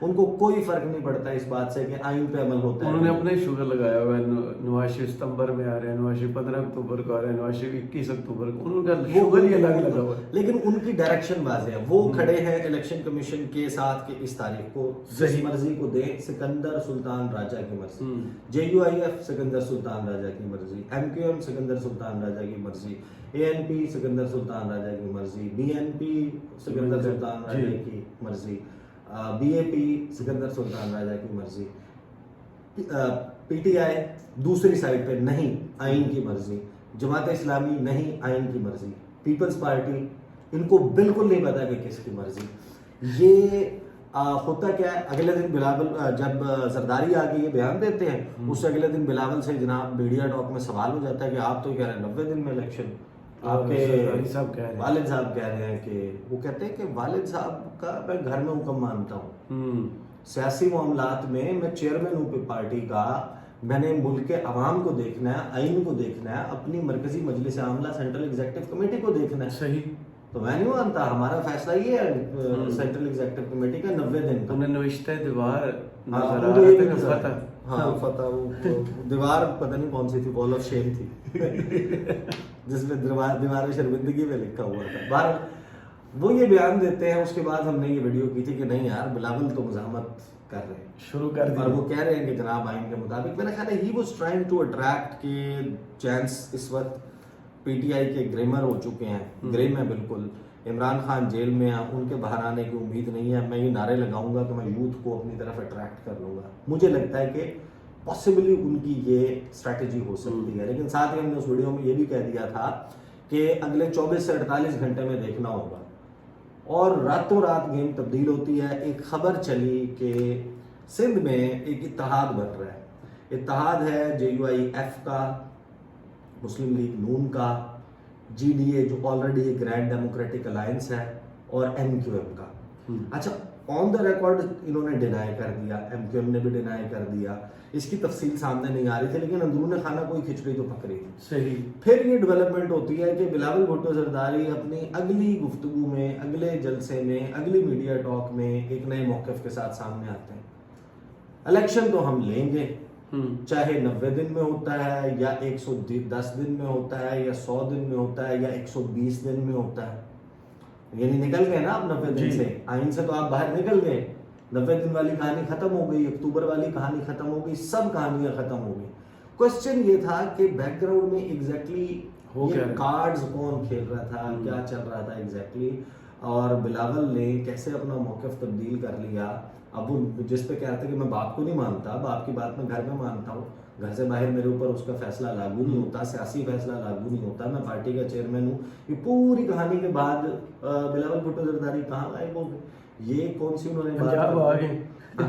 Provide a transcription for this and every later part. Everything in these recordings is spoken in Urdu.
ان کو کوئی فرق نہیں پڑتا اس بات سے کہ آئین پہ عمل ہوتا ہے. انہوں نے اپنے شوگر لگایا ہوا ہے. نواز شریف ستمبر میں آ رہے ہیں, نواز شریف 15 اکتوبر کو آ رہے ہیں, نواز شریف 21 اکتوبر کو, ان کا شوگر ہی الگ لگا ہوا ہے. لیکن ان کی ڈائریکشن واضح ہے. وہ کھڑے ہیں الیکشن کمیشن کے ساتھ کہ اس تاریخ کو جس مرضی کو دیں, سکندر سلطان راجہ کی مرضی, JUIF سکندر سلطان راجہ کی مرضی, MQM سکندر سلطان راجہ کی مرضی, ANP سکندر سلطان راجہ کی مرضی, BNP سکندر سلطان راجہ کی مرضی, BAP سکندر سلطان راجہ کی مرضی, PTI دوسری سائڈ پہ نہیں آئین کی مرضی, جماعت اسلامی نہیں آئین کی مرضی, پیپلز پارٹی ان کو بالکل نہیں پتا کہ کس کی مرضی. یہ ہوتا کیا ہے, اگلے دن بلاول جب زرداری آ کے یہ بیان دیتے ہیں, اس سے اگلے دن بلاول سے جناب میڈیا ٹاک میں سوال ہو جاتا ہے کہ آپ تو کہہ رہے ہیں 90 دن میں الیکشن, آپ کے والد صاحب کہہ رہے ہیں کہ, وہ کہتے ہیں کہ والد صاحب کا میں گھر میں حکم مانتا ہوں, سیاسی معاملات میں چیئرمین ہوں پارٹی کا, میں نے ملک کے عوام کو دیکھنا ہے, آئین کو دیکھنا ہے, اپنی مرکزی مجلس عاملہ سینٹرل ایگزیکٹو کمیٹی کو دیکھنا ہے. صحیح, تو میں نہیں مانتا, ہمارا فیصلہ یہ ہے سینٹرل ایگزیکٹو کمیٹی کا 90 دن. تم نے نوشتہ دیوار فتح دیوار پتہ نہیں کون سی تھی, وال آف شیم تھی جس میں دیوار شرمندگی میں لکھا ہوا تھا. بہرحال وہ یہ بیان دیتے ہیں. اس کے بعد ہم نے یہ ویڈیو کی تھی کہ نہیں یار بلاول تو مزاحمت کر رہے ہیں, شروع کر دی, اور وہ کہہ رہے ہیں کہ جناب آئین کے مطابق. میں نے خیال ہے he was trying to attract کہ چانس اس وقت PTI کے گریمر ہو چکے ہیں, گریم ہے بالکل, عمران خان جیل میں ہیں, ان کے باہر آنے کی امید نہیں ہے. میں یہ نعرے لگاؤں گا کہ میں یوتھ کو اپنی طرف اٹریکٹ کر لوں گا. مجھے لگتا ہے کہ پاسبلی ان کی یہ اسٹریٹجی ہو سکتی ہے. لیکن ساتھ ہی ہم نے اس ویڈیو میں یہ بھی کہہ دیا تھا کہ اگلے 24 سے 48 گھنٹے میں دیکھنا ہوگا, اور راتوں رات گیم تبدیل ہوتی ہے. ایک خبر چلی کہ سندھ میں ایک اتحاد بن رہا ہے. اتحاد ہے JUIF کا, مسلم لیگ نون کا, GDA جو آلریڈی گرینڈ ڈیموکریٹک الائنس ہے, اور MQM کا. اچھا, آن دا ریکارڈ انہوں نے ڈینائی کر دیا, MQM نے بھی ڈینائی کر دیا, اس کی تفصیل سامنے نہیں آ رہی تھی, لیکن اندرون خانہ کوئی کھچڑی تو پک رہی تھی. صحیح. پھر یہ ڈیولپمنٹ ہوتی ہے کہ بلاول بھٹو زرداری اپنی اگلی گفتگو میں, اگلے جلسے میں, اگلی میڈیا ٹاک میں ایک نئے موقف کے ساتھ سامنے آتے ہیں. الیکشن تو ہم لیں گے, چاہے 90 دن میں ہوتا ہے یا 110 دن میں ہوتا ہے یا 100 دن میں ہوتا ہے یا 120 دن میں ہوتا ہے. یعنی نکل گئے نا آپ 90 دن سے, آئین سے تو آپ باہر نکل گئے. 90 دن والی کہانی ختم ہو گئی, اکتوبر والی کہانی ختم ہو گئی, سب کہانیاں ختم ہو گئی. کوشچن یہ تھا کہ بیک گراؤنڈ میں ایگزیکٹلی کارڈز کون کھیل رہا تھا, کیا چل رہا تھا ایگزیکٹلی, اور بلاول نے کیسے اپنا موقف تبدیل کر لیا. اب جس پہ کہتے ہیں کہ میں باپ کو نہیں مانتا, باپ کی بات میں گھر میں مانتا ہوں, گھر سے باہر میرے اوپر اس کا فیصلہ لاگو نہیں ہوتا, سیاسی فیصلہ لاگو نہیں ہوتا, میں پارٹی کا چیئرمین ہوں. یہ پوری کہانی کے بعد بلاول بھٹو زرداری کہاں غائب ہو گئے. یہ کون سی انہوں نے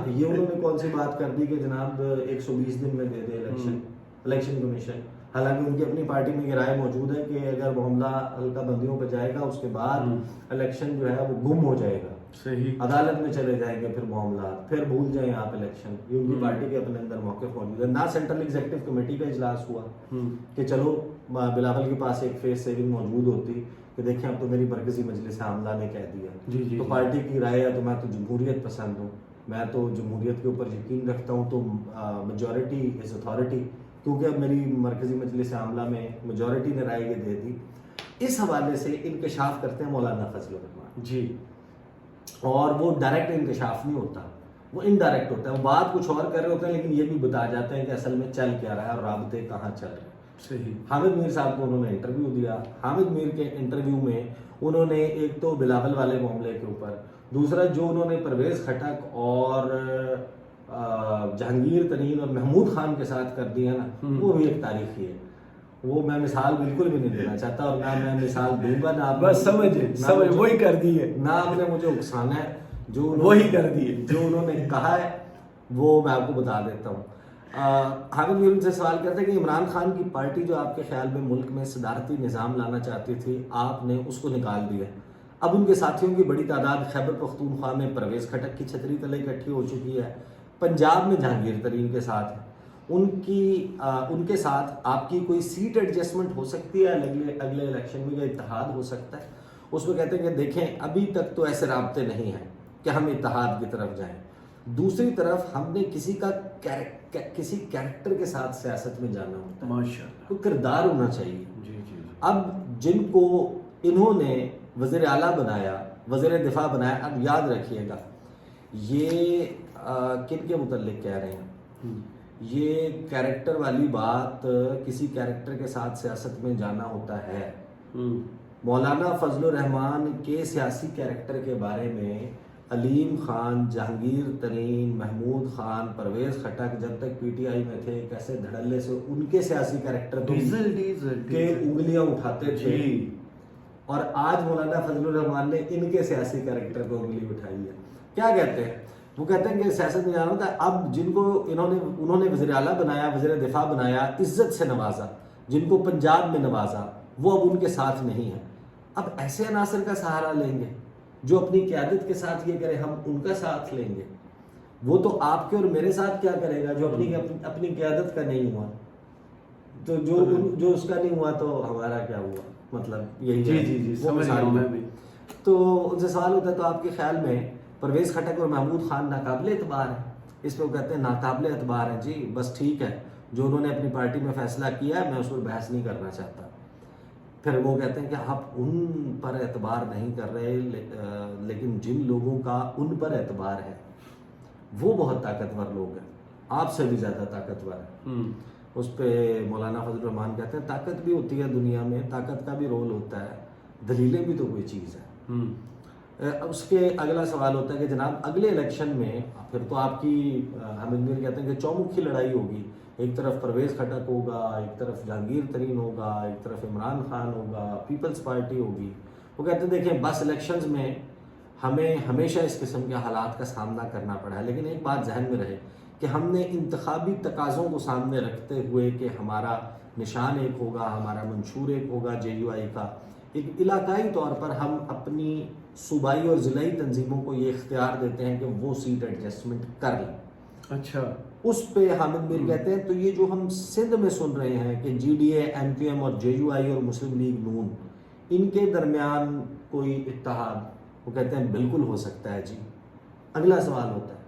یہ انہوں نے کون سی بات کر دی کہ جناب 120 دن میں دے دے الیکشن کمیشن. حالانکہ ان کی اپنی پارٹی میں یہ رائے موجود ہے کہ اگر معاملہ حلقہ بندیوں پہ جائے گا اس کے بعد الیکشن جو ہے وہ گم ہو جائے گا. صحیح, عدالت میں چلے جائیں گے پھر معاملات, پھر بھول جائیں آپ الیکشن. یہ ان کی پارٹی کے اپنے اندر موقف موجود ہے. نہ سینٹرل ایگزیکٹو کمیٹی کا اجلاس ہوا کہ چلو بلاول کے پاس ایک فیس سیونگ موجود ہوتی کہ دیکھیں اب تو میری مرکزی مجلس عاملہ نے کہہ دیا, تو پارٹی کی رائے ہے, تو میں تو جمہوریت پسند ہوں, میں تو جمہوریت کے اوپر یقین رکھتا ہوں, تو میجورٹی از اتھارٹی, کیونکہ اب میری مرکزی مجلس عاملہ میں میجورٹی نے رائے یہ دے دی. اس حوالے سے انکشاف کرتے ہیں مولانا فضل الرحمان جی, اور وہ ڈائریکٹ انکشاف نہیں ہوتا, وہ انڈائریکٹ ہوتا ہے. وہ بات کچھ اور کر رہے ہوتے ہیں لیکن یہ بھی بتا جاتے ہیں کہ اصل میں چل کیا رہا ہے اور رابطے کہاں چل رہے ہیں. صحیح. حامد میر صاحب کو انہوں نے انٹرویو دیا. حامد میر کے انٹرویو میں انہوں نے ایک تو بلاول والے معاملے کے اوپر, دوسرا جو انہوں نے پرویز خٹک اور جہانگیر ترین اور محمود خان کے ساتھ کر دیا نا, وہ بھی ایک تاریخی ہے. وہ میں مثال بالکل بھی نہیں دینا چاہتا, اور نہ میں مثال دوں گا, نہ بس سمجھ وہی کر دی ہے, نہ آپ نے مجھے اکسانا ہے, جو وہی کر دی ہے, جو انہوں نے کہا ہے وہ میں آپ کو بتا دیتا ہوں. حامد میر سے سوال کرتے ہیں کہ عمران خان کی پارٹی جو آپ کے خیال میں ملک میں صدارتی نظام لانا چاہتی تھی, آپ نے اس کو نکال دیا. اب ان کے ساتھیوں کی بڑی تعداد خیبر پختونخوا میں پرویز خٹک کی چھتری تلے اکٹھی ہو چکی ہے, پنجاب میں جہانگیر ترین کے ساتھ ہے. ان کے ساتھ آپ کی کوئی سیٹ ایڈجسٹمنٹ ہو سکتی ہے اگلے الیکشن میں, یا اتحاد ہو سکتا ہے. اس میں کہتے ہیں کہ دیکھیں ابھی تک تو ایسے رابطے نہیں ہیں کہ ہم اتحاد کی طرف جائیں. دوسری طرف ہم نے کسی کیریکٹر کے ساتھ سیاست میں جانا ہوتا ہے، ماشاء اللہ. کوئی کردار ہونا چاہیے. جی جی جی. اب جن کو انہوں نے وزیر اعلیٰ بنایا، وزیر دفاع بنایا، اب یاد رکھیے گا یہ کن کے متعلق کہہ رہے ہیں. یہ کیریکٹر والی بات، کسی کیریکٹر کے ساتھ سیاست میں جانا ہوتا ہے. مولانا فضل الرحمان کے سیاسی کیریکٹر کے بارے میں علیم خان، جہانگیر ترین، محمود خان، پرویز خٹک جب تک پی ٹی آئی میں تھے کیسے دھڑلے سے ان کے سیاسی کیریکٹر کے انگلیاں اٹھاتے تھے، اور آج مولانا فضل الرحمان نے ان کے سیاسی کیریکٹر کو انگلی اٹھائی ہے. کیا کہتے ہیں وہ؟ کہتے ہیں کہ سیاست میں جانا ہوتا ہے. اب جن کو انہوں نے وزیر اعلیٰ بنایا، وزیر دفاع بنایا، عزت سے نوازا، جن کو پنجاب میں نوازا، وہ اب ان کے ساتھ نہیں ہیں. اب ایسے عناصر کا سہارا لیں گے جو اپنی قیادت کے ساتھ یہ کرے ہم ان کا ساتھ لیں گے. وہ تو آپ کے اور میرے ساتھ کیا کرے گا جو اپنی قیادت کا نہیں ہوا؟ تو جو اس کا نہیں ہوا تو ہمارا کیا ہوا؟ مطلب یہی. جی جی جی سمجھ رہا ہوں میں بھی. تو ان سے سوال ہوتا ہے تو آپ کے خیال میں پرویز خٹک اور محمود خان ناقابل اعتبار ہیں؟ اس پہ وہ کہتے ہیں ناقابل اعتبار ہیں. جی بس ٹھیک ہے، جو انہوں نے اپنی پارٹی میں فیصلہ کیا ہے میں اس پر بحث نہیں کرنا چاہتا. پھر وہ کہتے ہیں کہ آپ ان پر اعتبار نہیں کر رہے، لیکن جن لوگوں کا ان پر اعتبار ہے وہ بہت طاقتور لوگ ہیں، آپ سے بھی زیادہ طاقتور ہیں. اس پہ مولانا فضل الرحمان کہتے ہیں طاقت بھی ہوتی ہے دنیا میں، طاقت کا بھی رول ہوتا ہے، دلیلیں بھی تو کوئی چیز ہے. اس کے اگلا سوال ہوتا ہے کہ جناب اگلے الیکشن میں پھر تو آپ کی حامد میر کہتے ہیں کہ چومکھی لڑائی ہوگی. ایک طرف پرویز خٹک ہوگا، ایک طرف جہانگیر ترین ہوگا، ایک طرف عمران خان ہوگا، پیپلز پارٹی ہوگی. وہ کہتے ہیں دیکھیں بس الیکشنز میں ہمیں ہمیشہ اس قسم کے حالات کا سامنا کرنا پڑا ہے، لیکن ایک بات ذہن میں رہے کہ ہم نے انتخابی تقاضوں کو سامنے رکھتے ہوئے کہ ہمارا نشان ایک ہوگا، ہمارا منشور ایک ہوگا جے یو آئی کا، ایک علاقائی طور پر ہم اپنی صوبائی اور ضلعی تنظیموں کو یہ اختیار دیتے ہیں کہ وہ سیٹ ایڈجسٹمنٹ کر لیں. اچھا، اس پہ حامد میر کہتے ہیں تو یہ جو ہم سندھ میں سن رہے ہیں کہ G D A, M Q M اور جے یو آئی اور مسلم لیگ نون ان کے درمیان کوئی اتحاد، وہ کہتے ہیں بالکل ہو سکتا ہے. جی اگلا سوال ہوتا ہے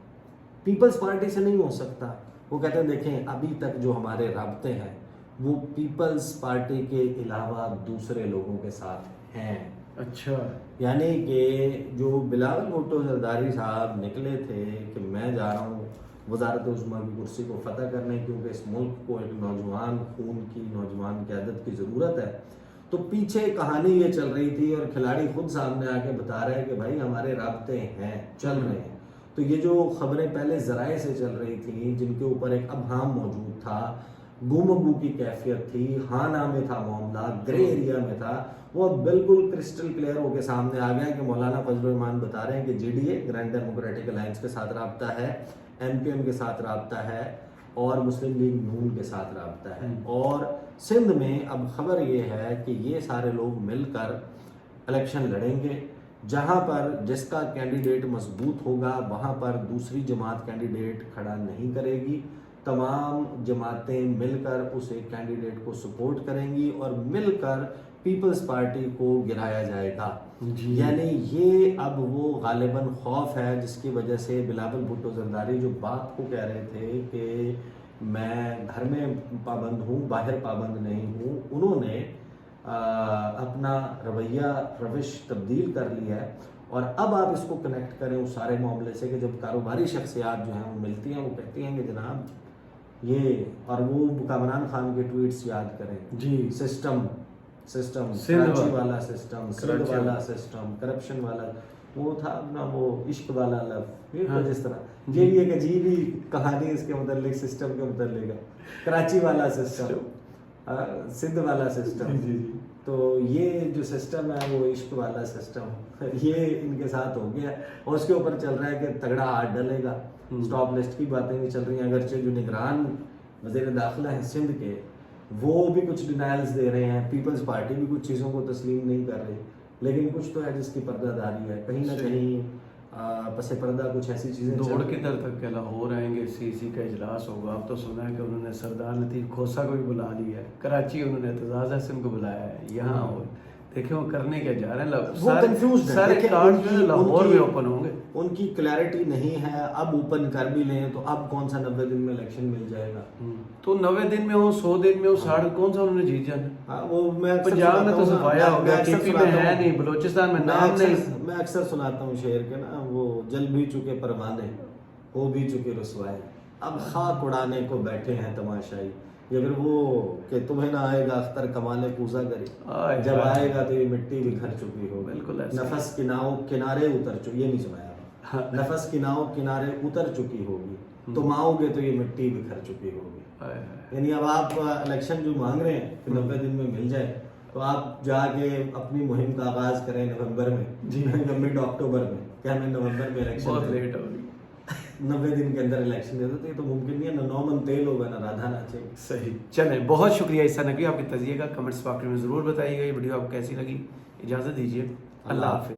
پیپلز پارٹی سے نہیں ہو سکتا. وہ کہتے ہیں دیکھیں ابھی تک جو ہمارے رابطے ہیں وہ پیپلز پارٹی کے علاوہ دوسرے لوگوں کے ساتھ ہیں. اچھا، یعنی کہ جو بلاول بھٹو زرداری صاحب نکلے تھے کہ میں جا رہا ہوں وزارت عظمیٰ کی کرسی کو فتح کرنے کیونکہ اس ملک کو ایک نوجوان خون کی، نوجوان قیادت کی ضرورت ہے، تو پیچھے کہانی یہ چل رہی تھی اور کھلاڑی خود سامنے آ کے بتا رہے ہیں کہ بھائی ہمارے رابطے ہیں، چل رہے ہیں. تو یہ جو خبریں پہلے ذرائع سے چل رہی تھیں جن کے اوپر ایک ابہام موجود تھا، گم ابو کی کیفیت تھی، ہاں نہ میں تھا معاملہ، گرے ایریا میں تھا، وہ بالکل کرسٹل کلیئر ہو کے سامنے آ گیا کہ مولانا فضل الرحمان بتا رہے ہیں کہ J D a grand democratic alliance کے ساتھ رابطہ ہے، ایم پی ایم کے ساتھ رابطہ ہے اور مسلم لیگ نون کے ساتھ رابطہ ہے. اور سندھ میں اب خبر یہ ہے کہ یہ سارے لوگ مل کر الیکشن لڑیں گے. جہاں پر جس کا کینڈیڈیٹ مضبوط ہوگا وہاں پر دوسری جماعت کینڈیڈیٹ کھڑا نہیں کرے گی. تمام جماعتیں مل کر اس ایک کینڈیڈیٹ کو سپورٹ کریں گی اور مل کر پیپلز پارٹی کو گرایا جائے گا. یعنی یہ اب وہ غالباً خوف ہے جس کی وجہ سے بلاول بھٹو زرداری جو بات کو کہہ رہے تھے کہ میں گھر میں پابند ہوں، باہر پابند نہیں ہوں، انہوں نے اپنا روش تبدیل کر لیا ہے. اور اب آپ اس کو کنیکٹ کریں اس سارے معاملے سے کہ جب کاروباری شخصیات جو ہیں وہ ملتی ہیں وہ کہتی ہیں کہ جناب یہ، اور وہ کامران خان کے ٹویٹس یاد کریں جی، سسٹم کراچی والا سسٹم، سندھ والا سسٹم، کرپشن والا، وہ تھا اپنا وہ عشق والا لفظ، جس طرح یہ بھی ایک عجیب ہی کہانی اس کے متعلق سسٹم کے متعلق ہے، کراچی والا سسٹم، سندھ والا سسٹم. تو یہ جو سسٹم ہے وہ عشق والا سسٹم، یہ ان کے ساتھ ہو گیا اور اس کے اوپر چل رہا ہے کہ تگڑا ہاتھ ڈلے گا. اسٹاپ لسٹ کی باتیں بھی چل رہی ہیں، اگرچہ جو نگران وزیر داخلہ ہیں سندھ کے وہ بھی کچھ ڈینائلز دے رہے ہیں، پیپلز پارٹی بھی کچھ چیزوں کو تسلیم نہیں کر رہی، لیکن کچھ تو ہے جس کی پردہ داری ہے، کہیں نہ کہیں پس پردہ کچھ ایسی چیزیں دوڑ کے در تک کہ لاہور آئیں گے، سی سی کا اجلاس ہوگا. اب تو سنا ہے کہ انہوں نے سردار لطیف کھوسہ کو بھی بلا لیا ہے، کراچی انہوں نے اعتزاز احسن کو بلایا ہے، یہاں دیکھیں وہ کرنے کیا جا رہے ہیں، وہ کنفیوزڈ ہے، سارے دیکھیں کارڈ ان جو کی- ہے لاہور ان میں کی- اوپن ہوں گے. ان کی کلیئرٹی نہیں ہے. اب اوپن کر بھی لیں تو اب کون سا 90 دن میں الیکشن مل جائے گا. تو 90 دن میں ہو 100 دن میں ہو 60 کون سا انہوں نے جیت جانا. ہاں وہ میں اکثر پنجاب میں سناتا تو ہوں نا، صفایا ہو میں گیا، اکثر کے پی میں سناتا ہے ہوں، نہیں، بلوچستان میں نام نہیں. میں اکثر سناتا ہوں شعر کے نا، وہ جل بھی چکے پروانے ہو بھی چکے رسوائے، اب خاک اڑانے کو بیٹھے ہیں تماشائی. یا پھر وہ کہ تمہیں نہ آئے گا اختر کمالے کوزہ گری، آئے جب ہائے. آئے گا تو یہ مٹی بکھر چکی ہوگی. بالکل ایسا. نفس کی ناؤ کنارے اتر چکی، یہ نہیں سنایا، نفس کی ناؤ کنارے اتر چکی ہوگی، تم آؤ گے تو یہ مٹی بکھر چکی ہوگی. آئے ہائے. یعنی اب آپ الیکشن جو مانگ رہے ہیں کہ 90 دن میں مل جائے، تو آپ جا کے اپنی مہم کا آغاز کریں نومبر میں جی. یا مڈ اکتوبر میں، کہ ہمیں نومبر میں الیکشن بہت دیں. لیٹ ہو گئی. 90 دن کے اندر الیکشن دے دیتے تو ممکن نہیں ہے، نہ 9 من تیل ہوگا نہ رادھا ناچے گی. صحیح. چلیں بہت شکریہ عیسیٰ نقوی، آپ کے تجزیے کا کمنٹس باکس میں ضرور بتائیے گا. یہ ویڈیو آپ کو کیسی لگی، اجازت دیجیے. اللہ حافظ.